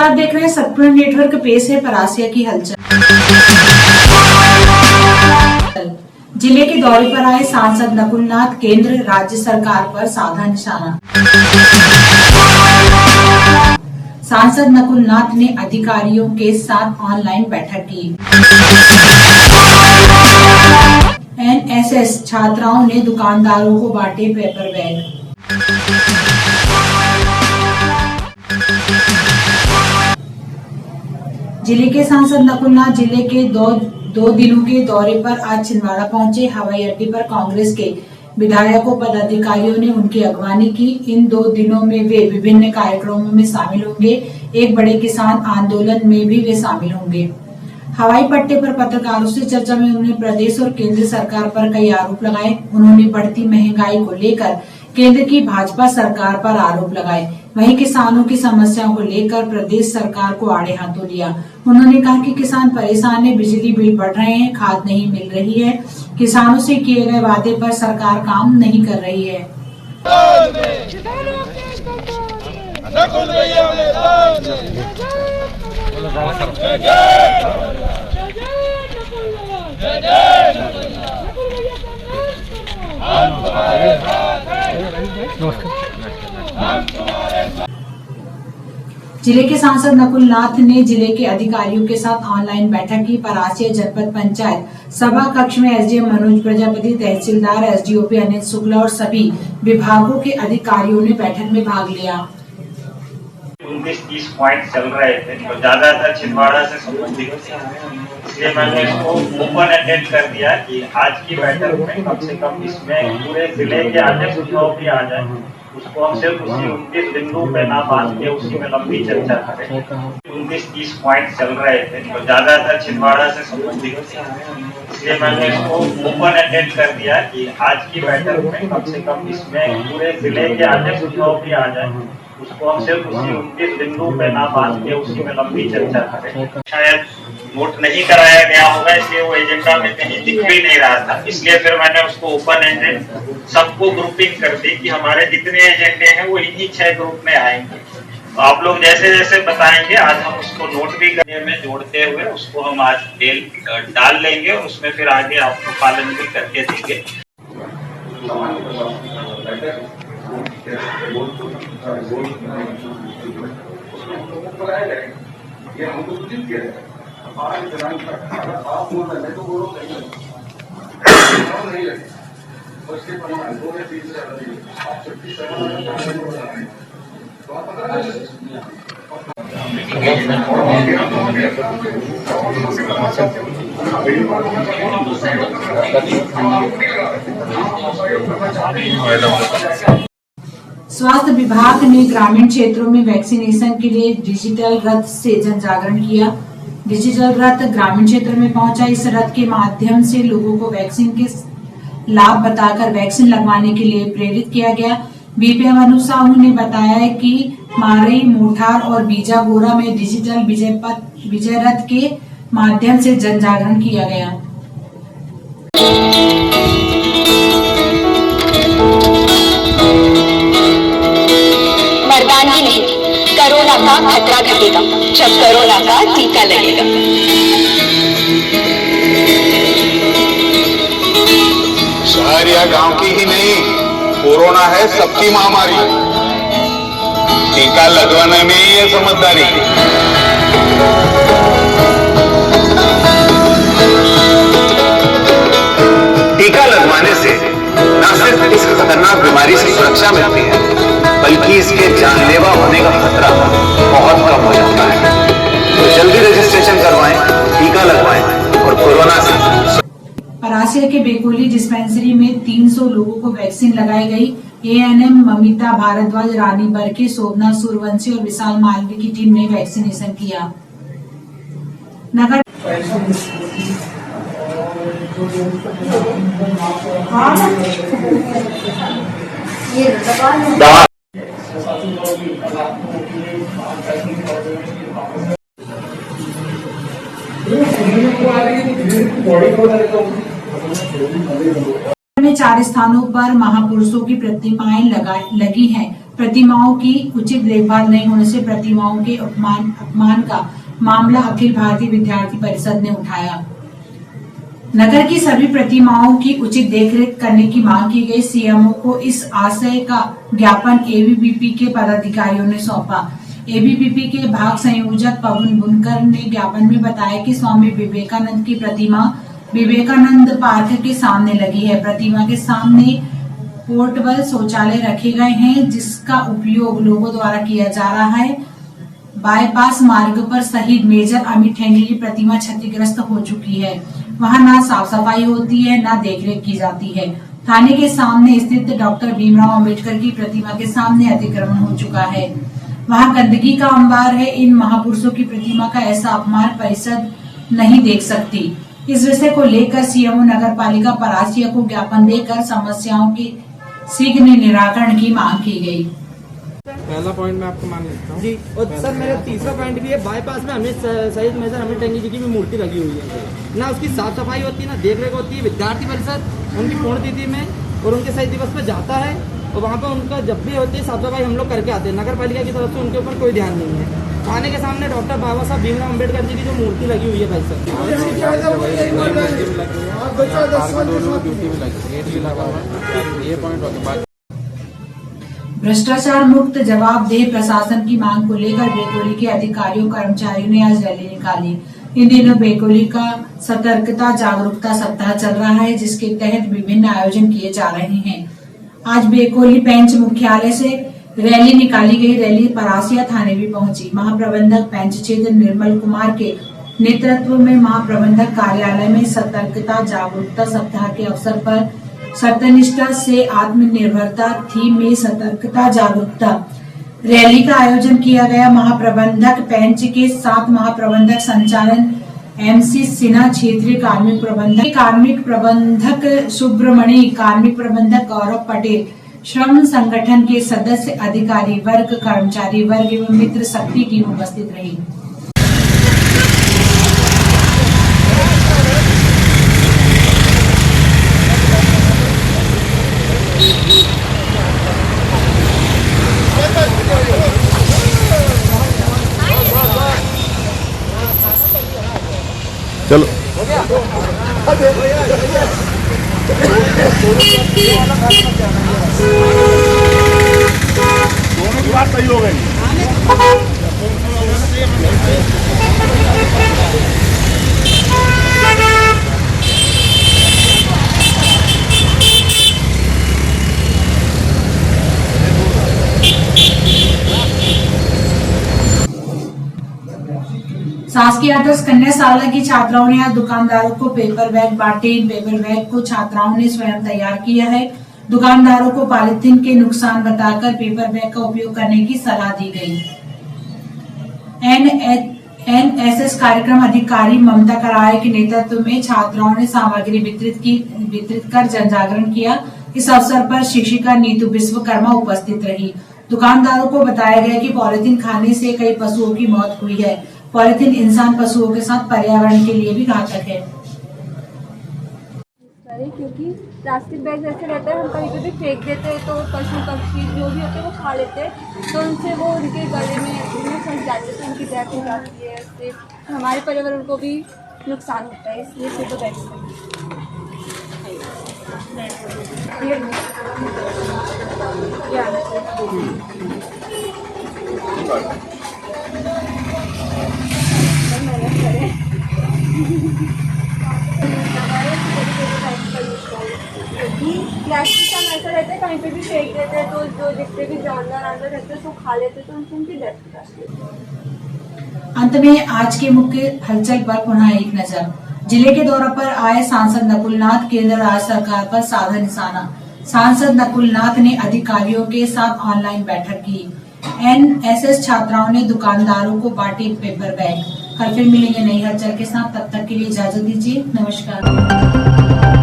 नमस्कार, देख रहे हैं सतपुर नेटवर्क। पेश है परासिया की हलचल। जिले के दौरे पर आए सांसद नकुलनाथ, केंद्र राज्य सरकार पर साधा निशाना। सांसद नकुलनाथ ने अधिकारियों के साथ ऑनलाइन बैठक की। एनएसएस छात्राओं ने दुकानदारों को बांटे पेपर बैग। जिले के सांसद नकुलनाथ जिले के दो दिनों के दौरे पर आज छिंदवाड़ा पहुंचे। हवाई अड्डे पर कांग्रेस के विधायकों पदाधिकारियों ने उनकी अगवानी की। इन 2 दिनों में वे विभिन्न कार्यक्रमों में शामिल होंगे। एक बड़े किसान आंदोलन में भी वे शामिल होंगे। हवाई पट्टे पर पत्रकारों से चर्चा में उन्होंने प्रदेश और केंद्र सरकार पर कई आरोप लगाए। उन्होंने बढ़ती महंगाई को लेकर केंद्र की भाजपा सरकार पर आरोप लगाए। वहीं किसानों की समस्याओं को लेकर प्रदेश सरकार को आड़े हाथों लिया। उन्होंने कहा कि किसान परेशान है, बिजली बिल बढ़ रहे हैं, खाद नहीं मिल रही है, किसानों से किए गए वादे पर सरकार काम नहीं कर रही है। जिले के सांसद नकुलनाथ ने जिले के अधिकारियों के साथ ऑनलाइन बैठक की। परासिया जनपद पंचायत सभा कक्ष में एसडीएम मनोज प्रजापति, तहसीलदार एसडीओपी अनिल शुक्ला और सभी विभागों के अधिकारियों ने बैठक में भाग लिया। 29-30 पॉइंट चल रहे थे तो ज्यादातर छिंदवाड़ा से संबंधित थे, इसलिए मैंने इसको ओपन एंडेड कर दिया कि आज की बैठक में कम से कम इसमें पूरे जिले के आने सुझाव भी आ जाए। उसको हम सिर्फ उसी 29 बिंदु पे ना बांध के उसी में लंबी चर्चा करें। 29-30 पॉइंट चल रहे थे तो ज्यादातर छिंदवाड़ा से संबंधित थे, इसलिए मैंने इसको ओपन एंडेड कर दिया कि आज की बैठक में कम से कम इसमें पूरे जिले के आने सुझाव भी आ जाए। उसको हम सिर्फ उसी 29 बिंदु पे ना बांध के उसी में लंबी चर्चा करें। शायद नोट नहीं कराया गया होगा, इसलिए वो एजेंडा में कहीं दिख भी नहीं रहा था, इसलिए फिर मैंने उसको ओपन एंडेड सबको ग्रुपिंग कर दी कि हमारे जितने एजेंडे हैं वो इन्हीं 6 ग्रुप में आएंगे। तो आप लोग जैसे जैसे बताएंगे आज हम उसको नोट भी करने में जोड़ते हुए उसको हम आज डाल लेंगे और उसमें फिर आगे आपको पालन भी करके देंगे। ये हमको सूचित किया जाए। आज दिनांक 18 आप बोल तो वो लोग नहीं लगे उसके परिणाम 2 या 3 से आप 36 तो आप पता स्वास्थ्य विभाग ने ग्रामीण क्षेत्रों में वैक्सीनेशन के लिए डिजिटल रथ से जन जागरण किया। डिजिटल रथ ग्रामीण क्षेत्र में पहुंचा। इस रथ के माध्यम से लोगों को वैक्सीन के लाभ बताकर वैक्सीन लगवाने के लिए प्रेरित किया गया। बीपीएम अनु साहू ने बताया कि मारई, मोठार और बीजागोरा में डिजिटल विजय रथ के माध्यम से जन जागरण किया गया। मर्दानगी नहीं, कोरोना का खतरा घटेगा जब कोरोना का टीका लगेगा। शहर या गांव की ही नहीं, कोरोना है सबकी महामारी। टीका लगवाने में ही है समझदारी। टीका लगवाने से न सिर्फ इस खतरनाक बीमारी से सुरक्षा मिलती है, बल्कि इसके जानलेवा होने का खतरा बहुत कम हो जाता है। तो जल्दी रजिस्ट्रेशन करवाएं, टीका लगवाएं और कोरोना से। परासिया के बेकोली डिस्पेंसरी में 300 लोगों को वैक्सीन लगाई गई। एएनएम ममिता भारद्वाज, रानी बरके, शोभना सूर्यवंशी और विशाल मालवी की टीम ने वैक्सीनेशन किया। नगर में 4 स्थानों पर महापुरुषों की प्रतिमाएं लगी हैं। प्रतिमाओं की उचित देखभाल नहीं होने से प्रतिमाओं के अपमान का मामला अखिल भारतीय विद्यार्थी परिषद ने उठाया। नगर की सभी प्रतिमाओं की उचित देखरेख करने की मांग की गई। सीएमओ को इस आशय का ज्ञापन एबीवीपी के पदाधिकारियों ने सौंपा। एबीवीपी के भाग संयोजक पवन बुनकर ने ज्ञापन में बताया कि स्वामी विवेकानंद की प्रतिमा विवेकानंद पार्क के सामने लगी है। प्रतिमा के सामने पोर्टेबल शौचालय रखे गए हैं, जिसका उपयोग लोगों द्वारा किया जा रहा है। बाईपास मार्ग पर शहीद मेजर अमित ठेंगड़ी की प्रतिमा क्षतिग्रस्त हो चुकी है। वहां ना साफ सफाई होती है, ना देखरेख की जाती है। थाने के सामने स्थित डॉक्टर भीमराव अंबेडकर की प्रतिमा के सामने अतिक्रमण हो चुका है। वहां गंदगी का अंबार है। इन महापुरुषों की प्रतिमा का ऐसा अपमान परिषद नहीं देख सकती। इस विषय को लेकर सीएमओ नगर पालिका परासिया को ज्ञापन देकर समस्याओं के शीघ्र निराकरण की मांग की गई। पहला पॉइंट मैं आपको मान लेता हूँ जी। और सर मेरा तीसरा पॉइंट भी है, बाईपास में हमें शहीद मेजर अमित ठेंगड़ी जी की भी मूर्ति लगी हुई है। ना उसकी साफ सफाई होती है, ना देख रेख होती है। विद्यार्थी परिषद उनकी पुण्यतिथि में और उनके शहीद दिवस पर जाता है और वहाँ पर उनका जब भी होती है साफ सफाई हम लोग करके आते हैं। नगर पालिका की तरफ से उनके ऊपर कोई ध्यान नहीं है। थाने के सामने डॉक्टर बाबा साहब भीमराव अम्बेडकर जी की जो मूर्ति लगी हुई है भाई साहब, ये पॉइंट हो गया। भ्रष्टाचार मुक्त जवाबदेह प्रशासन की मांग को लेकर बेकोली के अधिकारियों कर्मचारियों ने आज रैली निकाली। इन दिनों बेकोली का सतर्कता जागरूकता सप्ताह चल रहा है, जिसके तहत विभिन्न आयोजन किए जा रहे हैं। आज बेकोली पेंच मुख्यालय से रैली निकाली गई। रैली परासिया थाने भी पहुंची। महाप्रबंधक पेंच क्षेत्र निर्मल कुमार के नेतृत्व में महाप्रबंधक कार्यालय में सतर्कता जागरूकता सप्ताह के अवसर पर सत्यनिष्ठा से आत्मनिर्भरता थीम में सतर्कता जागरूकता रैली का आयोजन किया गया। महाप्रबंधक पेंच के साथ महाप्रबंधक संचालन एमसी सिन्हा, क्षेत्रीय कार्मिक प्रबंधक सुब्रमणी, कार्मिक प्रबंधक गौरव पटेल, श्रम संगठन के सदस्य, अधिकारी वर्ग, कर्मचारी वर्ग एवं मित्र शक्ति टीम उपस्थित रही। चलो दोनों की बात सही हो गई। शासकीय आदर्श कन्या शाला की छात्राओं ने आज दुकानदारों को पेपर बैग बांटे। इन पेपर बैग को छात्राओं ने स्वयं तैयार किया है। दुकानदारों को पॉलिथीन के नुकसान बताकर पेपर बैग का उपयोग करने की सलाह दी गई। एनएसएस कार्यक्रम अधिकारी ममता कराए के नेतृत्व में छात्राओं ने सामग्री वितरित कर जन जागरण किया। इस अवसर पर शिक्षिका नीतू विश्वकर्मा उपस्थित रही। दुकानदारों को बताया गया कि पॉलिथीन खाने से कई पशुओं की मौत हुई है। पॉलिथीन इंसान पशुओं के साथ पर्यावरण के लिए भी घातक है। क्योंकि प्लास्टिक बैग जैसे रहता है, हम कभी कभी फेंक देते हैं तो पशु पक्षी जो भी होते हैं वो खा लेते हैं, तो उनसे वो उनके गले में फंस जाते हैं, तो उनकी डेथ हो जाती है। उससे हमारे पर्यावरण को भी नुकसान होता है, इसलिए पेपर बैग प्लास्टिक का ऐसा रहता है, कहीं पे भी फेंक देते हैं तो जो जितने भी जानवर अंदर रहते हैं तो खा लेते हैं, तो उनसे उनकी डेथ हो जाती है। अंत में आज के मुख्य हलचल पर पुनः एक नजर। जिले के दौरे पर आए सांसद नकुलनाथ, केंद्र राज्य सरकार पर साधा निशाना। सांसद नकुलनाथ ने अधिकारियों के साथ ऑनलाइन बैठक की। एनएसएस छात्राओं ने दुकानदारों को बांटे पेपर बैग। कल फिर मिलेंगे नई हलचल के साथ, तब तक के लिए इजाजत दीजिए। नमस्कार।